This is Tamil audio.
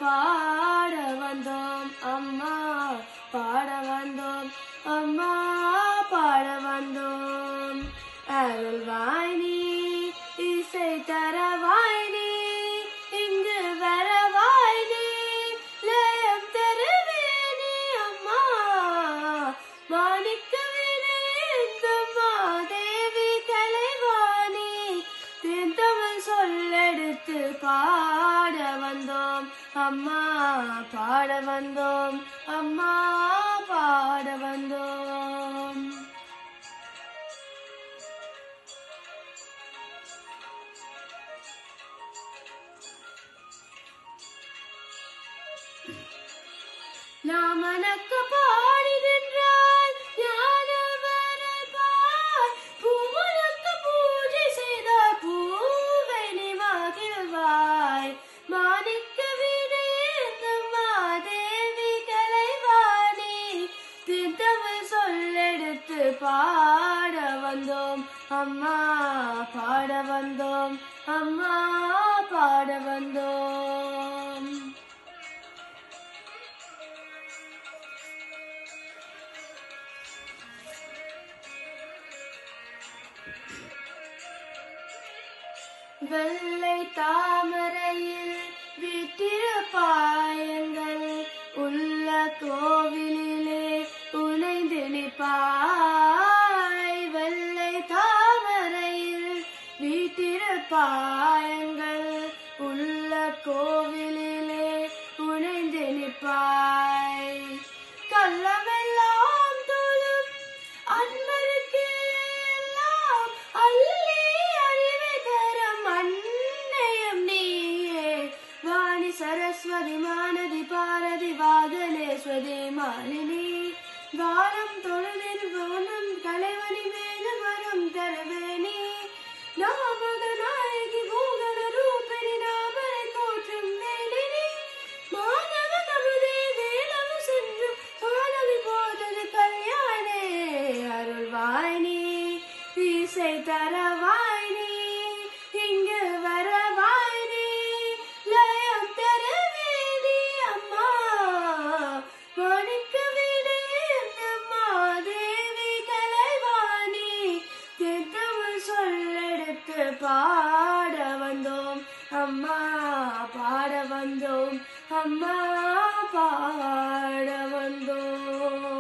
பாட வந்தோம் அம்மா, பாட வந்தோம் அம்மா, பாட வந்தோம். அருள்வாய் நீ, இசை தரவாய் நீ, இங்கு வரவாய் நீ, லயம் தருவே நீ அம்மா, மாணிக்க விளைந்தம்மா தேவி கலைவாணி, தென்தமிழ் சொல்லெடுத்து பாட வந்தோம் அம்மா, பாட வந்தோம் அம்மா, பாட வந்தோம். நாம் மனக்க பாடி நின்றால் ஞானவரல் பார், பூமனுக்கு பூஜை செய்தால் பூவை நீ மகிழ்வாய், மாணிக்க விடையேந்தம்மா தேவி கலைவாணி, தென்தமிழ் சொல்லெடுத்து பாட வந்தோம் அம்மா, பாட வந்தோம் அம்மா, பாட வந்தோம். வெள்ளை தாமரையில் வீட்டிருப்பாயங்கள் உள்ள கோவிலிலே உனைந்து நிற்பாய், வெள்ளை தாமரையில் வீட்டிருப்பாயங்கள் உள்ள கோவிலிலே உனைந்து நிற்பாய், கள்ளமெல்லாம் தோலும் அன்பருக்கு எல்லாம் அள்ளி அறிவை தரம் அன்னையும் நீயே, வாணி சரஸ்வதி மானதி பாரதி வாகனேஸ்வதி மாலினி, வானம் தொழுதில் வானம் கலைவனி வேத மரம் தரவேணி, நாமக நாயகி பூகண ரூபிணி நாமரை தோற்றும் வேலினி, மாணவ கமுதே வேலவு சென்றும் மாணவி போதது கல்யாணே, அருள்வாய் நீ, இசை தரவாய் நீ, இங்கு வரவாய் நீ, லயம் தரவே நீ அம்மா, மாணிக்க விடையேந்தம்மா தேவி கலைவாணி, தென்தமிழ் சொல்லெடுத்து பாட வந்தோம் அம்மா, பாட வந்தோம் அம்மா, பாட வந்தோம்.